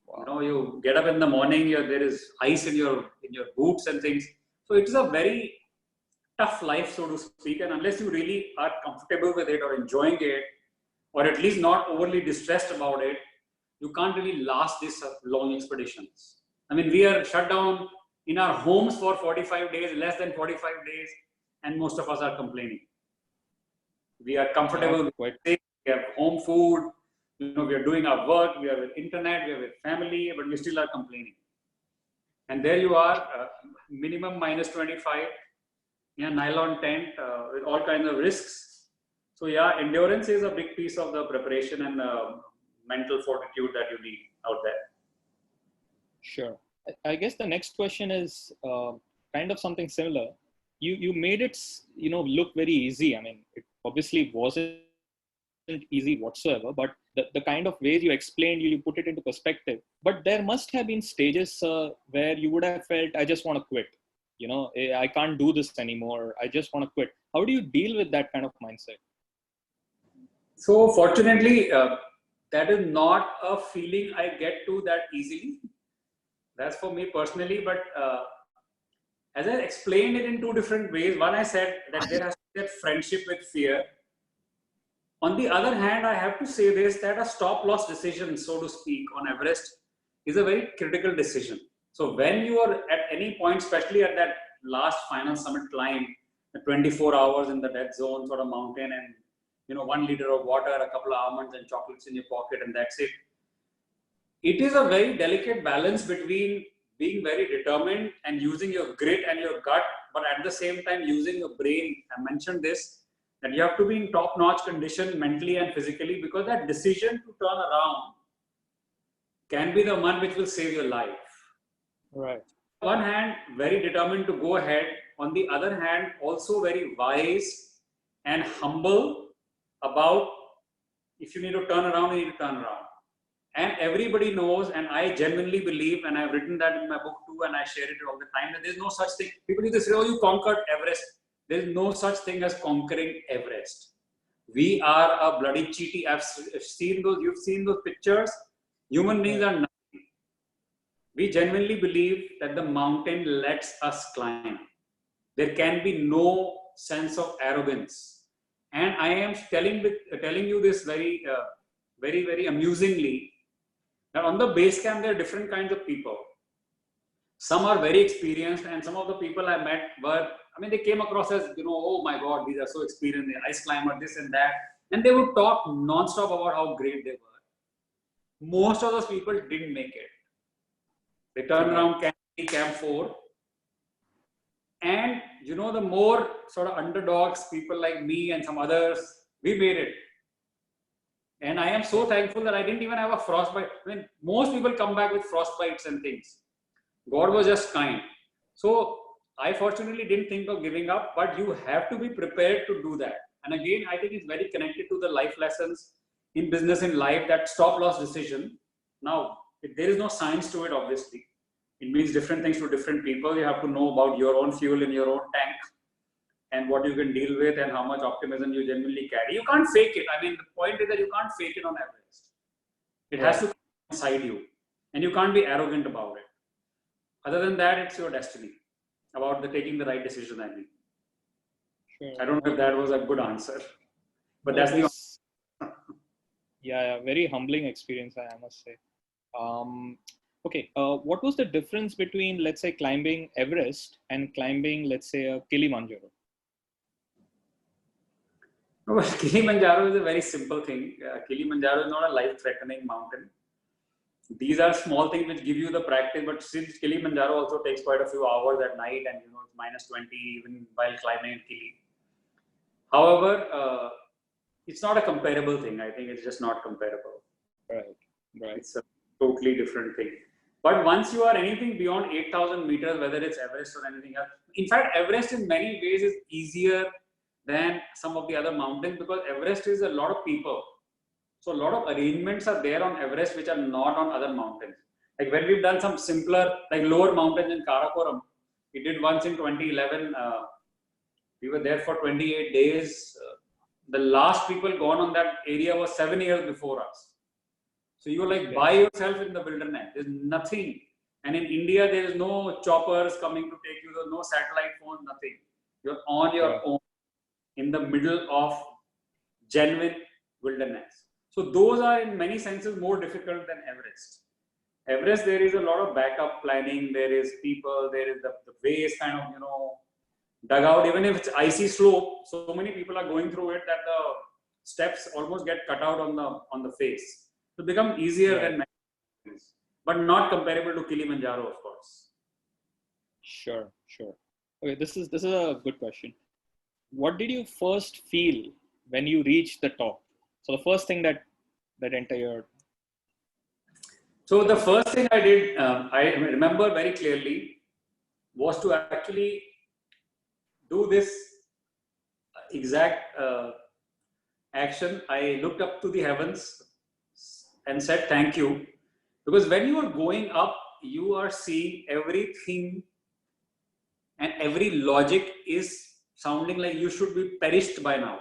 Wow. You know, you get up in the morning, there is ice in your boots and things. So it is a very tough life, so to speak. And unless you really are comfortable with it or enjoying it, or at least not overly distressed about it, you can't really last these long expeditions. I mean, we are shut down in our homes for 45 days, less than 45 days, and most of us are complaining. We are comfortable, we have home food, you know, we are doing our work, we are with internet, we are with family, but we still are complaining. And there you are, minimum minus 25, nylon tent with all kinds of risks. So yeah, endurance is a big piece of the preparation and mental fortitude that you need out there. Sure. I guess the next question is kind of something similar. You made it, look very easy. I mean, it obviously wasn't easy whatsoever, but the kind of ways you explained, you put it into perspective. But there must have been stages where you would have felt, I just want to quit. You know, I can't do this anymore. I just want to quit. How do you deal with that kind of mindset? So fortunately, that is not a feeling I get to that easily. That's for me personally, but as I explained it in two different ways. One, I said that there has to be that friendship with fear. On the other hand, I have to say this, that a stop-loss decision, so to speak, on Everest is a very critical decision. So when you are at any point, especially at that last final summit climb, the 24 hours in the death zone sort of mountain, and 1 liter of water, a couple of almonds and chocolates in your pocket, and that's it. It is a very delicate balance between being very determined and using your grit and your gut, but at the same time using your brain. I mentioned this, that you have to be in top-notch condition mentally and physically, because that decision to turn around can be the one which will save your life. Right. On one hand, very determined to go ahead. On the other hand, also very wise and humble about if you need to turn around, you need to turn around. And everybody knows, and I genuinely believe, and I've written that in my book too, and I share it all the time, that there's no such thing. People either say, oh, you conquered Everest. There's no such thing as conquering Everest. We are a bloody cheaty. I've seen those, you've seen those pictures. Human beings are nothing. We genuinely believe that the mountain lets us climb. There can be no sense of arrogance. And I am telling you this very, very amusingly, that on the base camp, there are different kinds of people. Some are very experienced, and some of the people I met were, they came across as, oh my God, these are so experienced, they're ice climber, this and that. And they would talk non-stop about how great they were. Most of those people didn't make it. They turned around camp 4. And, the more sort of underdogs, people like me and some others, we made it. And I am so thankful that I didn't even have a frostbite. Most people come back with frostbites and things. God was just kind. So I fortunately didn't think of giving up, but you have to be prepared to do that. And again, I think it's very connected to the life lessons in business, in life, that stop-loss decision. Now, there is no science to it, obviously. It means different things to different people. You have to know about your own fuel in your own tank, and what you can deal with, and how much optimism you genuinely carry. You can't fake it. The point is that you can't fake it on Everest. It has to come inside you, and you can't be arrogant about it. Other than that, it's your destiny about taking the right decision. Sure. I don't know if that was a good answer, but that's the yeah, very humbling experience, I must say. Okay, what was the difference between, let's say, climbing Everest and climbing, let's say, a Kilimanjaro? Well, Kilimanjaro is a very simple thing. Kilimanjaro is not a life-threatening mountain. These are small things which give you the practice, but since Kilimanjaro also takes quite a few hours at night, and it's minus 20 even while climbing Kili. However, it's not a comparable thing. I think it's just not comparable. Right, right. It's a totally different thing. But once you are anything beyond 8,000 meters, whether it's Everest or anything else, in fact, Everest in many ways is easier than some of the other mountains because Everest is a lot of people. So a lot of arrangements are there on Everest which are not on other mountains. Like when we've done some simpler, like lower mountains in Karakoram, we did once in 2011. We were there for 28 days. The last people gone on that area was 7 years before us. So you're like by yourself in the wilderness. There's nothing. And in India, there is no choppers coming to take you. There's no satellite phone, nothing. You're on your own in the middle of genuine wilderness. So those are in many senses more difficult than Everest. Everest, there is a lot of backup planning. There is people, there is the ways kind of, dug out. Even if it's icy slope, so many people are going through it that the steps almost get cut out on the face. To become easier than many things, but not comparable to Kilimanjaro, of course. Sure, sure. Okay, this is a good question. What did you first feel when you reached the top? So the first thing that entered your. So the first thing I did, I remember very clearly, was to actually do this exact action. I looked up to the heavens and said thank you, because when you are going up, you are seeing everything, and every logic is sounding like you should be perished by now.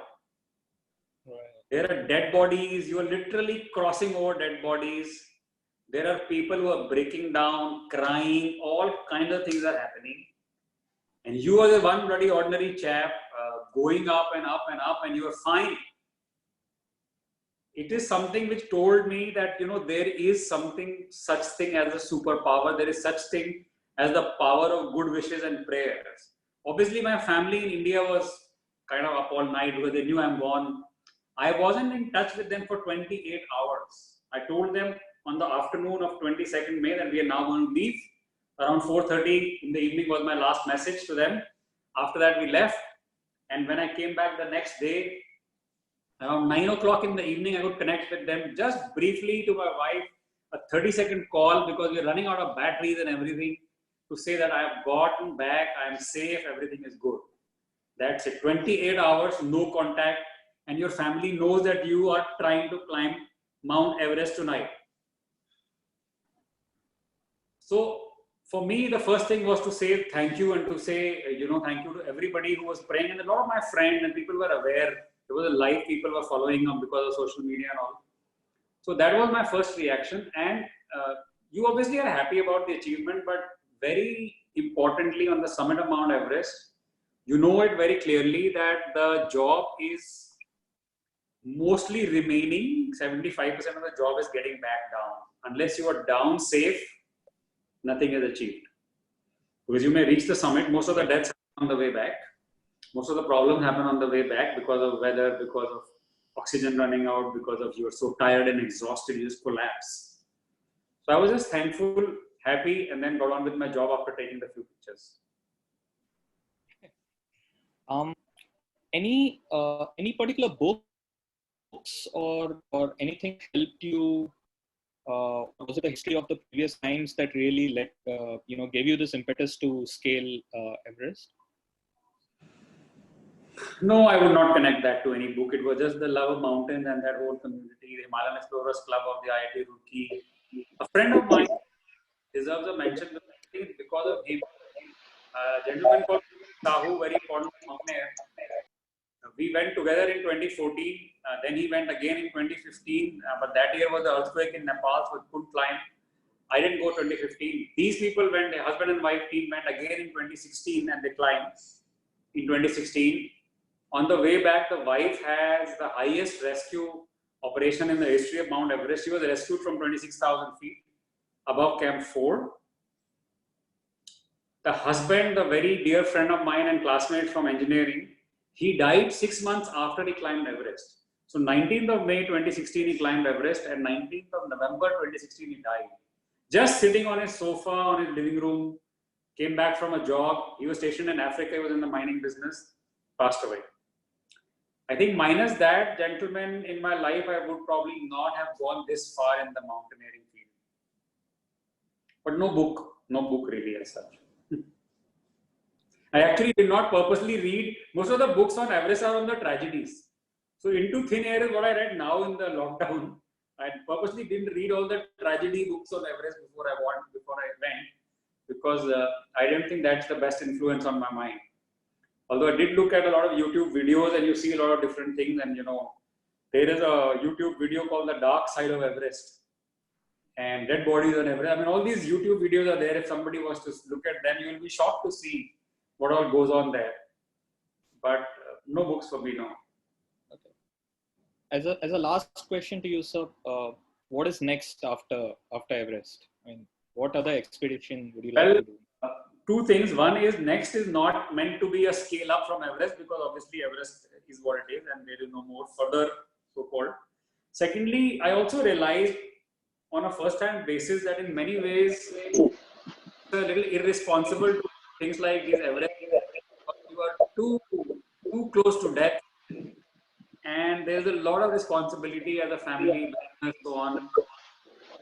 Right. There are dead bodies. You are literally crossing over dead bodies. There are people who are breaking down, crying. All kinds of things are happening, and you are the one bloody ordinary chap going up and up and up, and you are fine. It is something which told me that, there is such thing as a superpower. There is such thing as the power of good wishes and prayers. Obviously, my family in India was kind of up all night because they knew I'm gone. I wasn't in touch with them for 28 hours. I told them on the afternoon of 22nd May that we are now going to leave. Around 4:30 in the evening was my last message to them. After that, we left. And when I came back the next day, around 9 o'clock in the evening, I could connect with them just briefly to my wife, a 30-second call because we're running out of batteries and everything, to say that I have gotten back, I am safe, everything is good. That's it. 28 hours, no contact, and your family knows that you are trying to climb Mount Everest tonight. So for me, the first thing was to say thank you and to say, thank you to everybody who was praying. And a lot of my friends and people were aware. There was a live, people were following them because of social media and all. So that was my first reaction. And you obviously are happy about the achievement, but very importantly on the summit of Mount Everest, you know it very clearly that the job is mostly remaining. 75% of the job is getting back down. Unless you are down safe, nothing is achieved. Because you may reach the summit, most of the deaths happen on the way back. Most of the problems happen on the way back because of weather, because of oxygen running out, because of you're so tired and exhausted, you just collapse. So I was just thankful, happy, and then got on with my job after taking the few pictures. Any particular books or anything helped you? Was it the history of the previous times that really gave you this impetus to scale Everest? No, I would not connect that to any book. It was just the love of mountains and that whole community, the Himalayan Explorers Club of the IIT Roorkee. A friend of mine deserves a mention because of him. A gentleman called Sahu, very important mountaineer. We went together in 2014. Then he went again in 2015. But that year was the earthquake in Nepal, so he couldn't climb. I didn't go 2015. These people went, the husband and wife team went again in 2016 and they climbed in 2016. On the way back, the wife has the highest rescue operation in the history of Mount Everest. She was rescued from 26,000 feet. above Camp 4. The husband, a very dear friend of mine and classmate from engineering, he died 6 months after he climbed Everest. So 19th of May 2016 he climbed Everest, and 19th of November 2016 he died. Just sitting on his sofa on his living room, came back from a job. He was stationed in Africa, he was in the mining business, passed away. I think minus that gentleman in my life, I would probably not have gone this far in the mountaineering field. But no book really as such. I actually did not purposely read. Most of the books on Everest are on the tragedies. So Into Thin Air is what I read now in the lockdown. I purposely didn't read all the tragedy books on Everest before I went, because I didn't think that's the best influence on my mind. Although I did look at a lot of YouTube videos, and you see a lot of different things, and there is a YouTube video called The Dark Side of Everest and Dead Bodies on Everest. I mean, all these YouTube videos are there. If somebody wants to look at them, you will be shocked to see what all goes on there. But no books for me now. Okay. As a last question to you, sir, what is next after Everest? I mean, what other expedition would you like to do? Two things. One is, next is not meant to be a scale up from Everest, because obviously Everest is what it is and there is no more further, so-called. Secondly, I also realized on a first-hand basis that in many ways it's a little irresponsible to do things like this Everest. You are too close to death, and there's a lot of responsibility as a family and so on.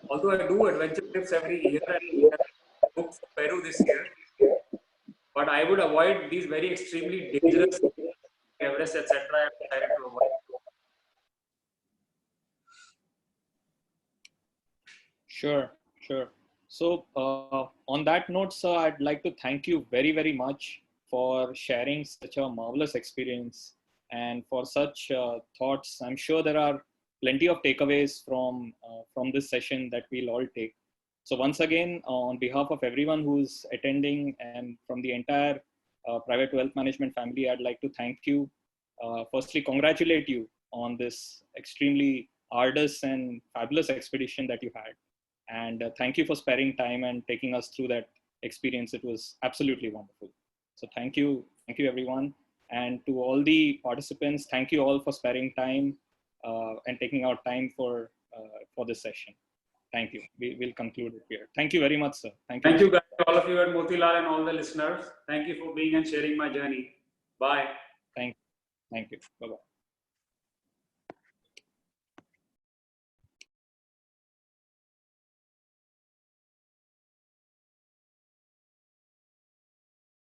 Although I do adventure trips every year, and I booked for Peru this year, but I would avoid these very extremely dangerous Everest, etc. I decided to avoid. Sure. So on that note, sir, I'd like to thank you very, very much for sharing such a marvelous experience and for such thoughts. I'm sure there are plenty of takeaways from this session that we'll all take. So once again, on behalf of everyone who's attending and from the entire Private Wealth Management family, I'd like to thank you. Firstly, congratulate you on this extremely arduous and fabulous expedition that you had. And thank you for sparing time and taking us through that experience. It was absolutely wonderful. So thank you everyone. And to all the participants, thank you all for sparing time and taking out time for this session. Thank you. We will conclude it here. Thank you very much, sir. Thank you guys, all of you at Motilal and all the listeners. Thank you for being and sharing my journey. Bye. Thank you. Bye-bye.